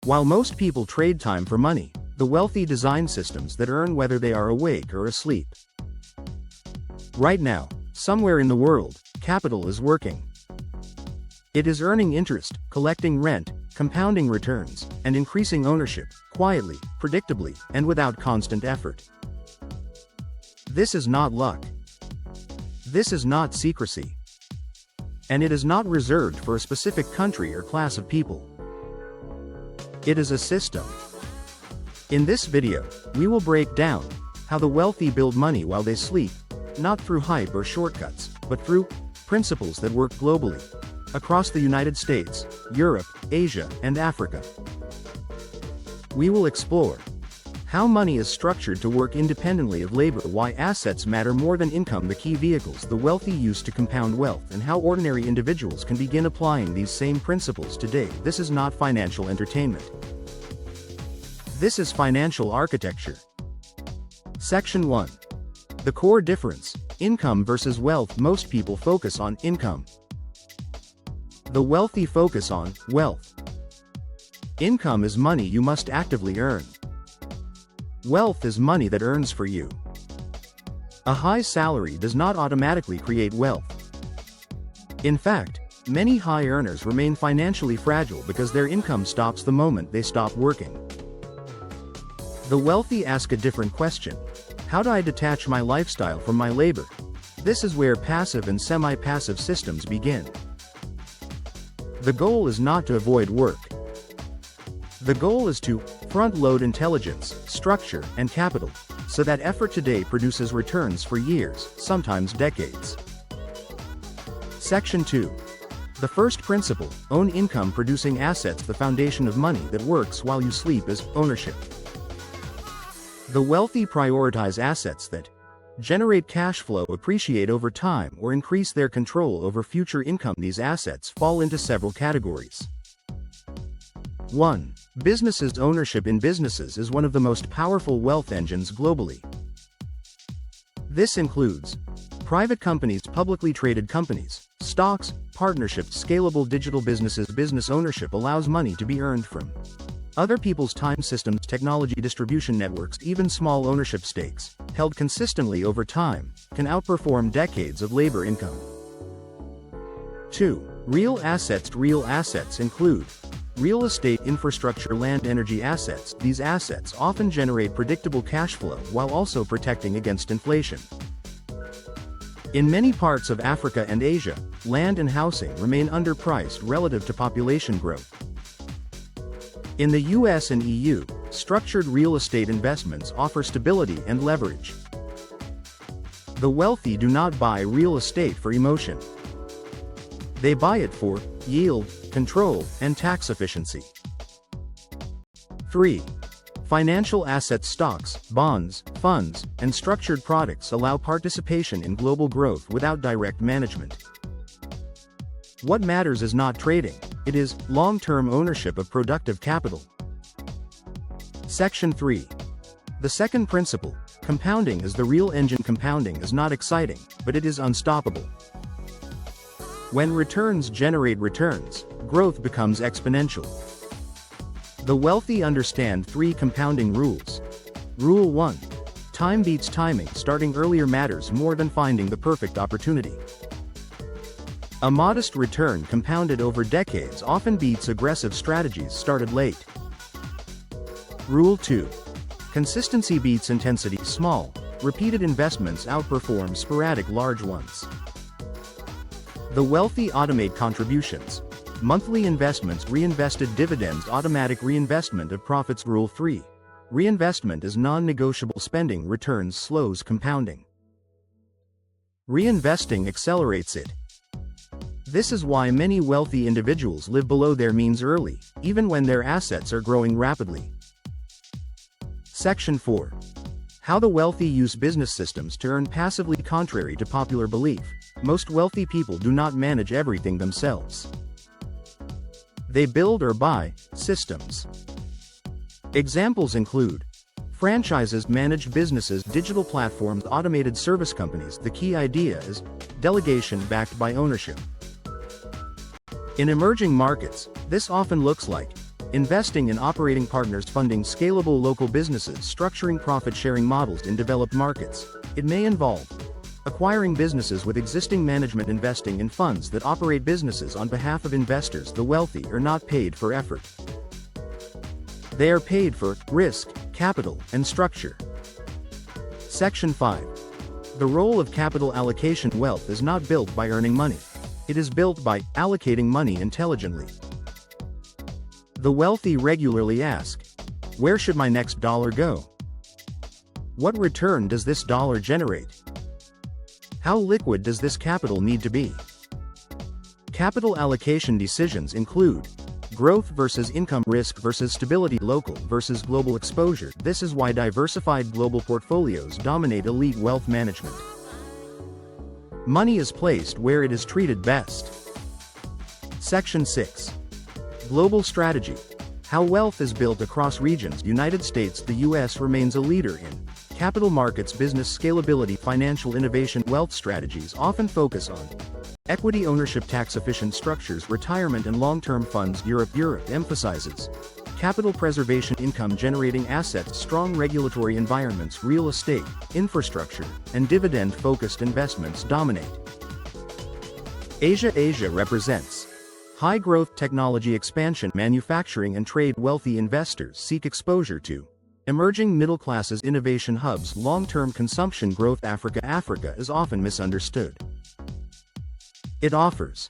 While most people trade time for money, the wealthy design systems that earn whether they are awake or asleep. Right now, somewhere in the world, capital is working. It is earning interest, collecting rent, compounding returns, and increasing ownership, quietly, predictably, and without constant effort. This is not luck. This is not secrecy. And it is not reserved for a specific country or class of people. It is a system. In this video, we will break down how the wealthy build money while they sleep, not through hype or shortcuts, but through principles that work globally, across the United States, Europe, Asia, and Africa. We will explore how money is structured to work independently of labor, why assets matter more than income, the key vehicles the wealthy use to compound wealth, and how ordinary individuals can begin applying these same principles today. This is not financial entertainment. This is financial architecture. Section 1. The core difference: income versus wealth. Most people focus on income. The wealthy focus on wealth. Income is money you must actively earn. Wealth is money that earns for you. A high salary does not automatically create wealth. In fact, many high earners remain financially fragile because their income stops the moment they stop working. The wealthy ask a different question: how do I detach my lifestyle from my labor? This is where passive and semi-passive systems begin. The goal is not to avoid work. The goal is to front-load intelligence, structure, and capital, so that effort today produces returns for years, sometimes decades. Section 2. The first principle: own income-producing assets. The foundation of money that works while you sleep is ownership. The wealthy prioritize assets that generate cash flow, appreciate over time, or increase their control over future income. These assets fall into several categories. 1. Businesses. Ownership in businesses is one of the most powerful wealth engines globally. This includes private companies, publicly traded companies, stocks, partnerships, scalable digital businesses. Business ownership allows money to be earned from other people's time, systems, technology, distribution networks. Even small ownership stakes, held consistently over time, can outperform decades of labor income. 2. Real assets. Real assets include real estate, infrastructure, land, energy assets. These assets often generate predictable cash flow while also protecting against inflation. In many parts of Africa and Asia, land and housing remain underpriced relative to population growth. In the US and EU, structured real estate investments offer stability and leverage. The wealthy do not buy real estate for emotion. They buy it for yield, control, and tax efficiency. 3. Financial assets. Stocks, bonds, funds, and structured products allow participation in global growth without direct management. What matters is not trading, it is long-term ownership of productive capital. Section 3. The second principle: compounding is the real engine. Compounding is not exciting, but it is unstoppable. When returns generate returns, growth becomes exponential. The wealthy understand 3 compounding rules. Rule 1. Time beats timing. Starting earlier matters more than finding the perfect opportunity. A modest return compounded over decades often beats aggressive strategies started late. Rule 2. Consistency beats intensity. Small, repeated investments outperform sporadic large ones. The wealthy automate contributions. Monthly investments, reinvested dividends, automatic reinvestment of profits. Rule 3. Reinvestment is non-negotiable. Spending returns slows compounding. Reinvesting accelerates it. This is why many wealthy individuals live below their means early, even when their assets are growing rapidly. Section 4. How the wealthy use business systems to earn passively. Contrary to popular belief, most wealthy people do not manage everything themselves. They build or buy systems. Examples include franchises, managed businesses, digital platforms, automated service companies. The key idea is delegation backed by ownership. In emerging markets, this often looks like Investing in operating partners, funding scalable local businesses, structuring profit-sharing models in developed markets. It may involve acquiring businesses with existing management, investing in funds that operate businesses on behalf of investors. The wealthy are not paid for effort. They are paid for risk, capital, and structure. Section 5. The role of capital allocation. Wealth is not built by earning money. It is built by allocating money intelligently. The wealthy regularly ask, where should my next dollar go? What return does this dollar generate? How liquid does this capital need to be? Capital allocation decisions include growth versus income, risk versus stability, local versus global exposure. This is why diversified global portfolios dominate elite wealth management. Money is placed where it is treated best. Section 6. Global strategy. How wealth is built across regions. United States. The U.S. remains a leader in capital markets, business scalability, financial innovation. Wealth strategies often focus on equity ownership, tax-efficient structures, retirement and long-term funds. Europe emphasizes capital preservation, income-generating assets, strong regulatory environments. Real estate, infrastructure, and dividend-focused investments dominate. Asia represents high-growth, technology expansion, manufacturing and trade. Wealthy investors seek exposure to emerging middle classes, innovation hubs, long-term consumption growth. Africa is often misunderstood. It offers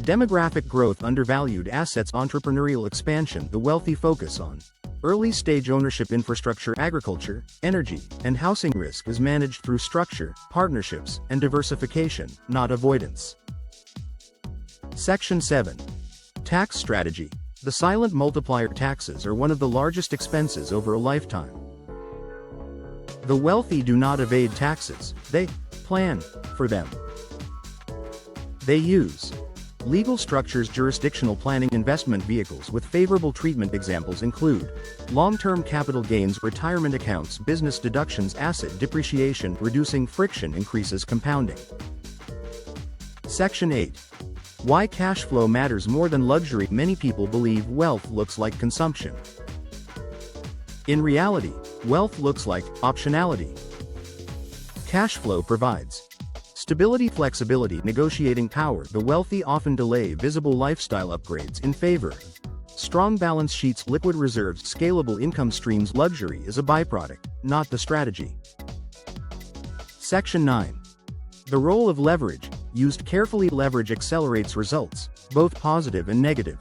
demographic growth, undervalued assets, entrepreneurial expansion. The wealthy focus on early-stage ownership, infrastructure, agriculture, energy, and housing. Risk is managed through structure, partnerships, and diversification, not avoidance. Section 7. Tax strategy. The silent multiplier. Taxes are one of the largest expenses over a lifetime. The wealthy do not evade taxes, they plan for them. They use legal structures, jurisdictional planning, investment vehicles with favorable treatment. Examples include long-term capital gains, retirement accounts, business deductions, asset depreciation. Reducing friction increases compounding. Section 8. Why cash flow matters more than luxury. Many people believe wealth looks like consumption. In reality, wealth looks like optionality. Cash flow provides stability, flexibility, negotiating power. The wealthy often delay visible lifestyle upgrades in favor strong balance sheets, liquid reserves, scalable income streams. Luxury is a byproduct, not the strategy. Section 9. The role of leverage. Used carefully, leverage accelerates results, both positive and negative.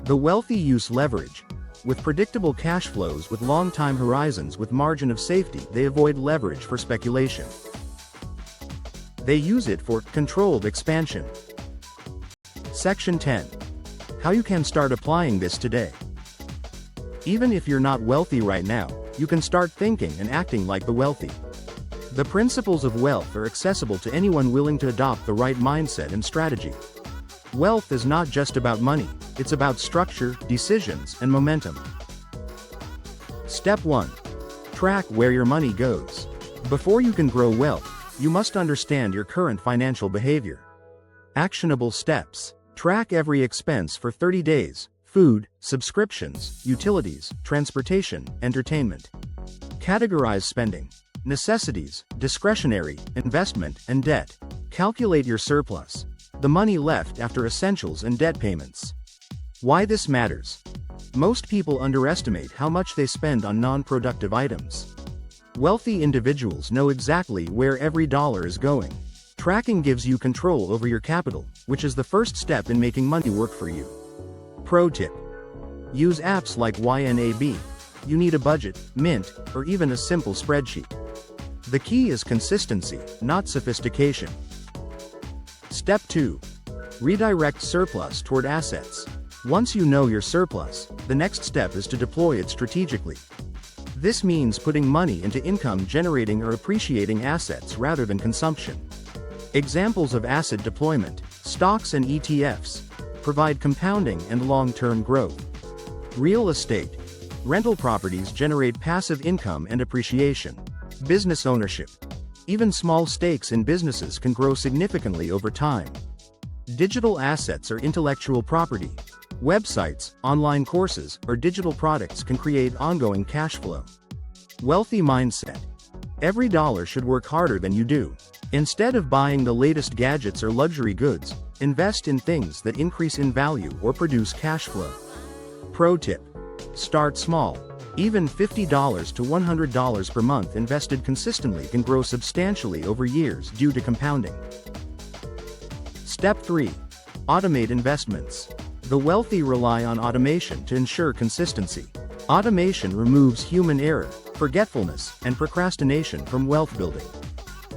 The wealthy use leverage with predictable cash flows, with long time horizons, with margin of safety. They avoid leverage for speculation. They use it for controlled expansion. Section 10. How you can start applying this today. Even if you're not wealthy right now, you can start thinking and acting like the wealthy. The principles of wealth are accessible to anyone willing to adopt the right mindset and strategy. Wealth is not just about money, it's about structure, decisions, and momentum. Step 1. Track where your money goes. Before you can grow wealth, you must understand your current financial behavior. Actionable steps. Track every expense for 30 days, food, subscriptions, utilities, transportation, entertainment. Categorize spending. Necessities, discretionary, investment, and debt. Calculate your surplus, the money left after essentials and debt payments. Why this matters. Most people underestimate how much they spend on non-productive items. Wealthy individuals know exactly where every dollar is going. Tracking gives you control over your capital, which is the first step in making money work for you. Pro tip. Use apps like YNAB. You need a budget, Mint, or even a simple spreadsheet. The key is consistency, not sophistication. Step 2. Redirect surplus toward assets. Once you know your surplus, the next step is to deploy it strategically. This means putting money into income-generating or appreciating assets rather than consumption. Examples of asset deployment: stocks and ETFs provide compounding and long-term growth. Real estate. Rental properties generate passive income and appreciation. Business ownership. Even small stakes in businesses can grow significantly over time. Digital assets are intellectual property. Websites, online courses, or digital products can create ongoing cash flow. Wealthy mindset. Every dollar should work harder than you do. Instead of buying the latest gadgets or luxury goods, invest in things that increase in value or produce cash flow. Pro tip. Start small. Even $50 to $100 per month invested consistently can grow substantially over years due to compounding. Step 3. Automate investments. The wealthy rely on automation to ensure consistency. Automation removes human error, forgetfulness, and procrastination from wealth building.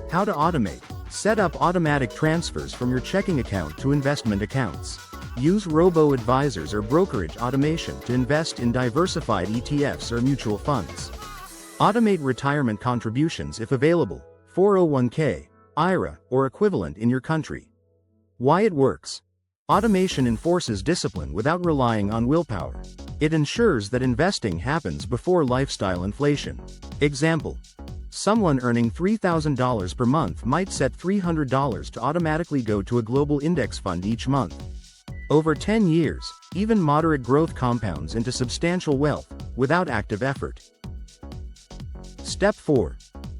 How to automate. Set up automatic transfers from your checking account to investment accounts. Use robo-advisors or brokerage automation to invest in diversified ETFs or mutual funds. Automate retirement contributions if available, 401k, IRA, or equivalent in your country. Why it works. Automation enforces discipline without relying on willpower. It ensures that investing happens before lifestyle inflation. Example. Someone earning $3,000 per month might set $300 to automatically go to a global index fund each month. Over 10 years, even moderate growth compounds into substantial wealth, without active effort. Step 4.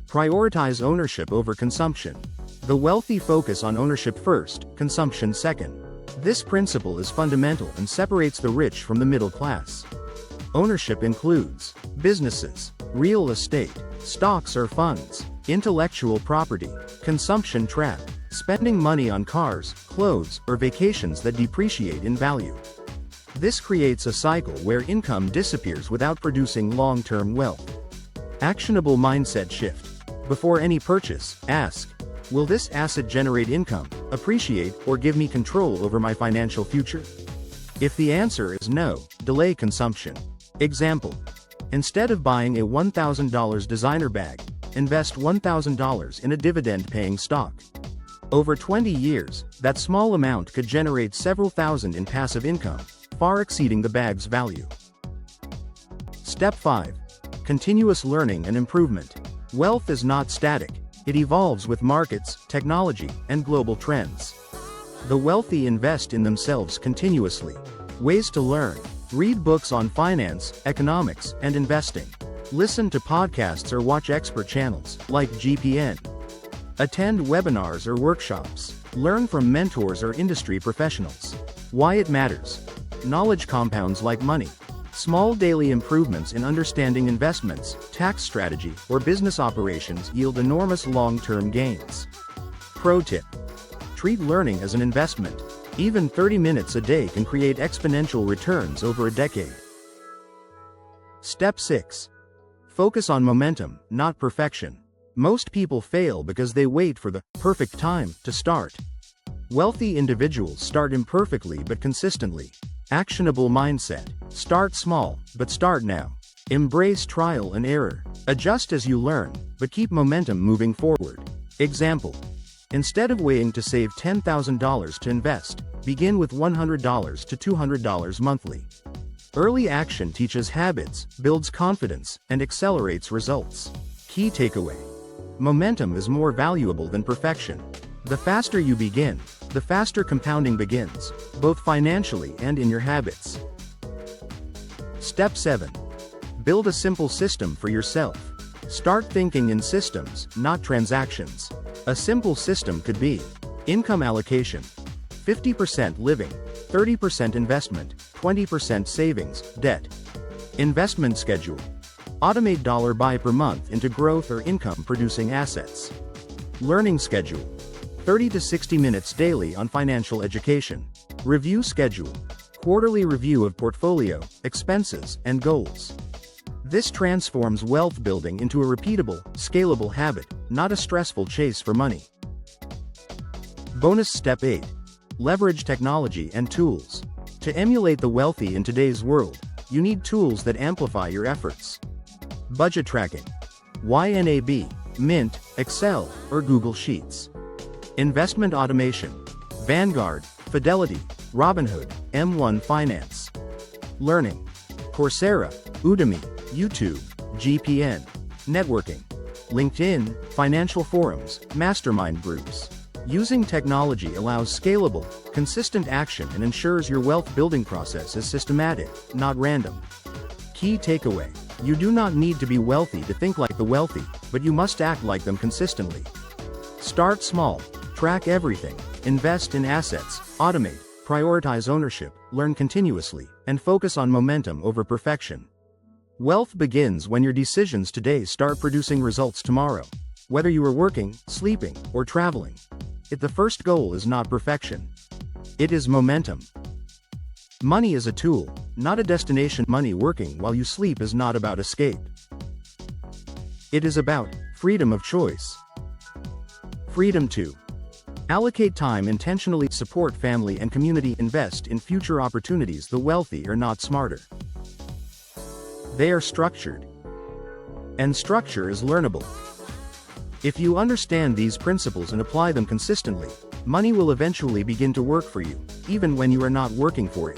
Prioritize ownership over consumption. The wealthy focus on ownership first, consumption second. This principle is fundamental and separates the rich from the middle class. Ownership includes businesses, real estate, stocks or funds, intellectual property, consumption trap, spending money on cars, clothes, or vacations that depreciate in value. This creates a cycle where income disappears without producing long-term wealth. Actionable mindset shift. Before any purchase, ask, will this asset generate income, appreciate, or give me control over my financial future? If the answer is no, delay consumption. Example. Instead of buying a $1,000 designer bag, invest $1,000 in a dividend-paying stock. Over 20 years, that small amount could generate several thousand in passive income, far exceeding the bag's value. Step 5. Continuous learning and improvement. Wealth is not static. It evolves with markets, technology, and global trends. The wealthy invest in themselves continuously. Ways to learn. Read books on finance, economics, and investing. Listen to podcasts or watch expert channels, like GPN. Attend webinars or workshops. Learn from mentors or industry professionals. Why it matters. Knowledge compounds like money. Small daily improvements in understanding investments, tax strategy, or business operations yield enormous long-term gains. Pro tip. Treat learning as an investment. Even 30 minutes a day can create exponential returns over a decade. Step 6. Focus on momentum, not perfection. Most people fail because they wait for the perfect time to start. Wealthy individuals start imperfectly but consistently. Actionable mindset. Start small, but start now. Embrace trial and error. Adjust as you learn, but keep momentum moving forward. Example. Instead of waiting to save $10,000 to invest, begin with $100 to $200 monthly. Early action teaches habits, builds confidence, and accelerates results. Key takeaway. Momentum is more valuable than perfection. The faster you begin, the faster compounding begins, both financially and in your habits. Step 7. Build a simple system for yourself. Start thinking in systems, not transactions. A simple system could be income allocation, 50% living, 30% investment, 20% savings, debt. Investment schedule. Automate dollar buy per month into growth or income producing assets. Learning schedule. 30 to 60 minutes daily on financial education. Review schedule. Quarterly review of portfolio, expenses, and goals. This transforms wealth building into a repeatable, scalable habit, not a stressful chase for money. Bonus Step 8. Leverage technology and tools. To emulate the wealthy in today's world, you need tools that amplify your efforts. Budget tracking. YNAB, Mint, Excel, or Google Sheets. Investment automation. Vanguard, Fidelity, Robinhood, M1 Finance. Learning. Coursera, Udemy, YouTube, GPN. Networking. LinkedIn, financial forums, mastermind groups. Using technology allows scalable, consistent action and ensures your wealth building process is systematic, not random. Key takeaway: you do not need to be wealthy to think like the wealthy, but you must act like them consistently. Start small, track everything, invest in assets, automate, prioritize ownership, learn continuously, and focus on momentum over perfection. Wealth begins when your decisions today start producing results tomorrow. Whether you are working, sleeping, or traveling, the first goal is not perfection. It is momentum. Money is a tool, not a destination. Money working while you sleep is not about escape. It is about freedom of choice. Freedom to allocate time intentionally, support family and community, invest in future opportunities. The wealthy are not smarter. They are structured. And structure is learnable. If you understand these principles and apply them consistently, money will eventually begin to work for you, even when you are not working for it.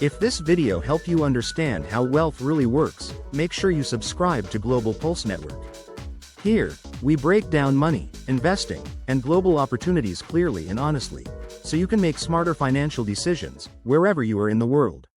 If this video helped you understand how wealth really works, make sure you subscribe to Global Pulse Network. Here, we break down money, investing, and global opportunities clearly and honestly, so you can make smarter financial decisions, wherever you are in the world.